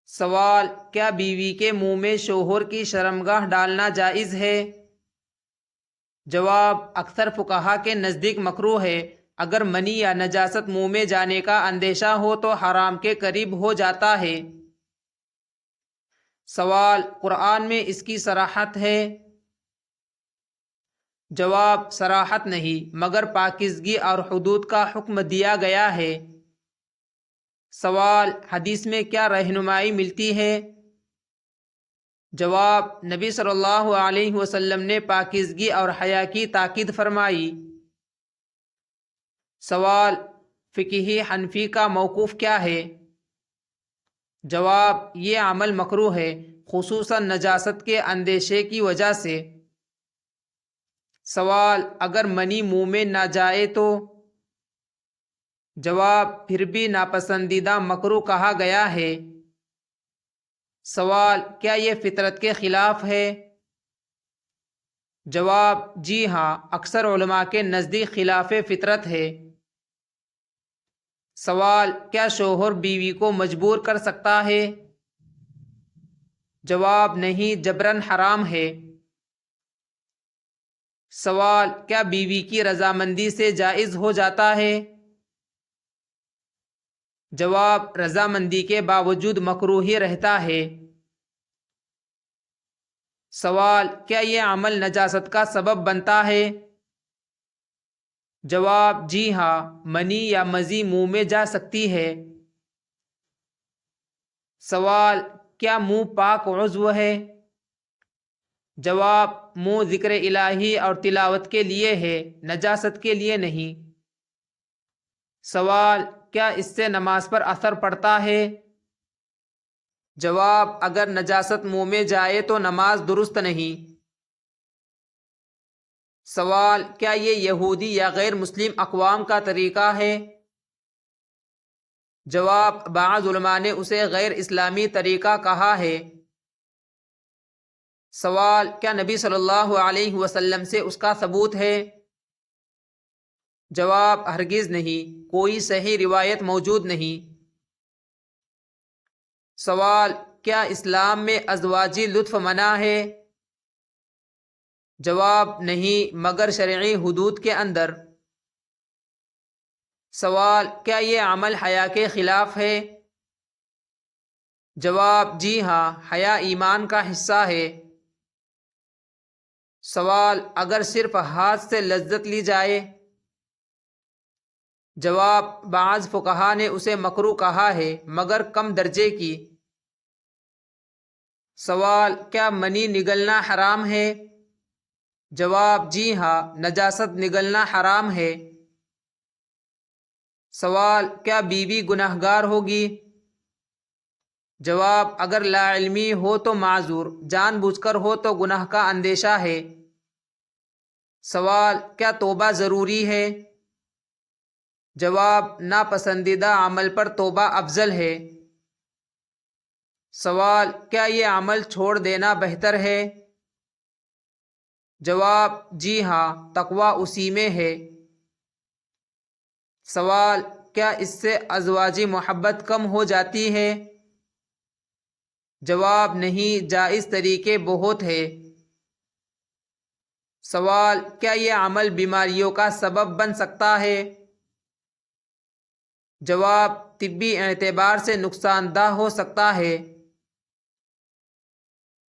سوال: کیا بیوی کے منہ میں شوہر کی شرمگاہ ڈالنا جائز ہے؟ جواب: اکثر فقہا کے نزدیک مکروہ ہے۔ اگر منی یا نجاست منہ میں جانے کا اندیشہ ہو تو حرام کے قریب ہو جاتا ہے۔ سوال: قرآن میں اس کی صراحت ہے؟ جواب: صراحت نہیں، مگر پاکیزگی اور حدود کا حکم دیا گیا ہے۔ سوال: حدیث میں کیا رہنمائی ملتی ہے؟ جواب: نبی صلی اللہ علیہ وسلم نے پاکیزگی اور حیا کی تاکید فرمائی۔ سوال: فقہ حنفی کا موقف کیا ہے؟ جواب: یہ عمل مکروہ ہے، خصوصاً نجاست کے اندیشے کی وجہ سے۔ سوال: اگر منی منہ میں نہ جائے تو؟ جواب: پھر بھی ناپسندیدہ مکروہ کہا گیا ہے۔ سوال: کیا یہ فطرت کے خلاف ہے؟ جواب: جی ہاں، اکثر علماء کے نزدیک خلاف فطرت ہے۔ سوال: کیا شوہر بیوی کو مجبور کر سکتا ہے؟ جواب: نہیں، جبراً حرام ہے۔ سوال: کیا بیوی کی رضامندی سے جائز ہو جاتا ہے؟ جواب: رضامندی کے باوجود مکروہ ہی رہتا ہے۔ سوال: کیا یہ عمل نجاست کا سبب بنتا ہے؟ جواب: جی ہاں، منی یا مزی منہ میں جا سکتی ہے۔ سوال: کیا منہ پاک عضو ہے؟ جواب: منہ ذکر الہی اور تلاوت کے لیے ہے، نجاست کے لیے نہیں۔ سوال: کیا اس سے نماز پر اثر پڑتا ہے؟ جواب: اگر نجاست منہ میں جائے تو نماز درست نہیں۔ سوال: کیا یہ یہودی یا غیر مسلم اقوام کا طریقہ ہے؟ جواب: بعض علماء نے اسے غیر اسلامی طریقہ کہا ہے۔ سوال: کیا نبی صلی اللہ علیہ وسلم سے اس کا ثبوت ہے؟ جواب: ہرگز نہیں، کوئی صحیح روایت موجود نہیں۔ سوال: کیا اسلام میں ازواجی لطف منع ہے؟ جواب: نہیں، مگر شرعی حدود کے اندر۔ سوال: کیا یہ عمل حیا کے خلاف ہے؟ جواب: جی ہاں، حیا ایمان کا حصہ ہے۔ سوال: اگر صرف ہاتھ سے لذت لی جائے؟ جواب: بعض فقہا نے اسے مکروہ کہا ہے، مگر کم درجے کی۔ سوال: کیا منی نگلنا حرام ہے؟ جواب: جی ہاں، نجاست نگلنا حرام ہے۔ سوال: کیا بیوی گنہگار ہوگی؟ جواب: اگر لا علمی ہو تو معذور، جان بوجھ کر ہو تو گناہ کا اندیشہ ہے۔ سوال: کیا توبہ ضروری ہے؟ جواب: ناپسندیدہ عمل پر توبہ افضل ہے۔ سوال: کیا یہ عمل چھوڑ دینا بہتر ہے؟ جواب: جی ہاں، تقویٰ اسی میں ہے۔ سوال: کیا اس سے ازواجی محبت کم ہو جاتی ہے؟ جواب: نہیں، جائز طریقے بہت ہے۔ سوال: کیا یہ عمل بیماریوں کا سبب بن سکتا ہے؟ جواب: طبی اعتبار سے نقصان دہ ہو سکتا ہے۔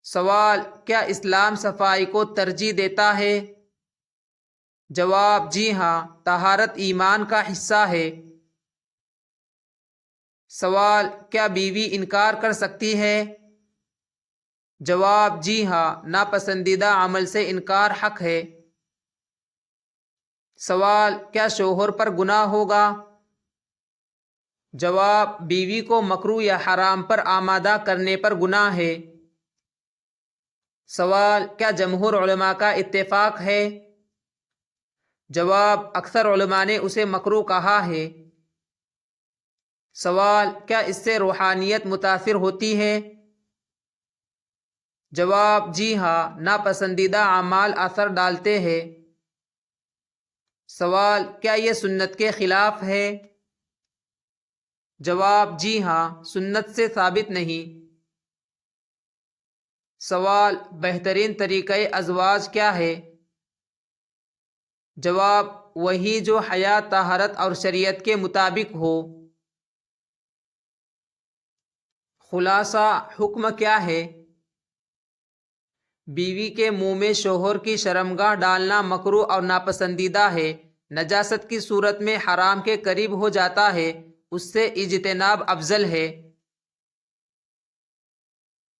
سوال: کیا اسلام صفائی کو ترجیح دیتا ہے؟ جواب: جی ہاں، طہارت ایمان کا حصہ ہے۔ سوال: کیا بیوی انکار کر سکتی ہے؟ جواب: جی ہاں، ناپسندیدہ عمل سے انکار حق ہے۔ سوال: کیا شوہر پر گناہ ہوگا؟ جواب: بیوی کو مکروہ یا حرام پر آمادہ کرنے پر گناہ ہے۔ سوال: کیا جمہور علماء کا اتفاق ہے؟ جواب: اکثر علماء نے اسے مکروہ کہا ہے۔ سوال: کیا اس سے روحانیت متاثر ہوتی ہے؟ جواب: جی ہاں، ناپسندیدہ اعمال اثر ڈالتے ہیں۔ سوال: کیا یہ سنت کے خلاف ہے؟ جواب: جی ہاں، سنت سے ثابت نہیں۔ سوال: بہترین طریقہ ازواج کیا ہے؟ جواب: وہی جو حیات، طہارت اور شریعت کے مطابق ہو۔ خلاصہ: حکم کیا ہے؟ بیوی کے منہ میں شوہر کی شرمگاہ ڈالنا مکروہ اور ناپسندیدہ ہے۔ نجاست کی صورت میں حرام کے قریب ہو جاتا ہے، اس سے اجتناب افضل ہے۔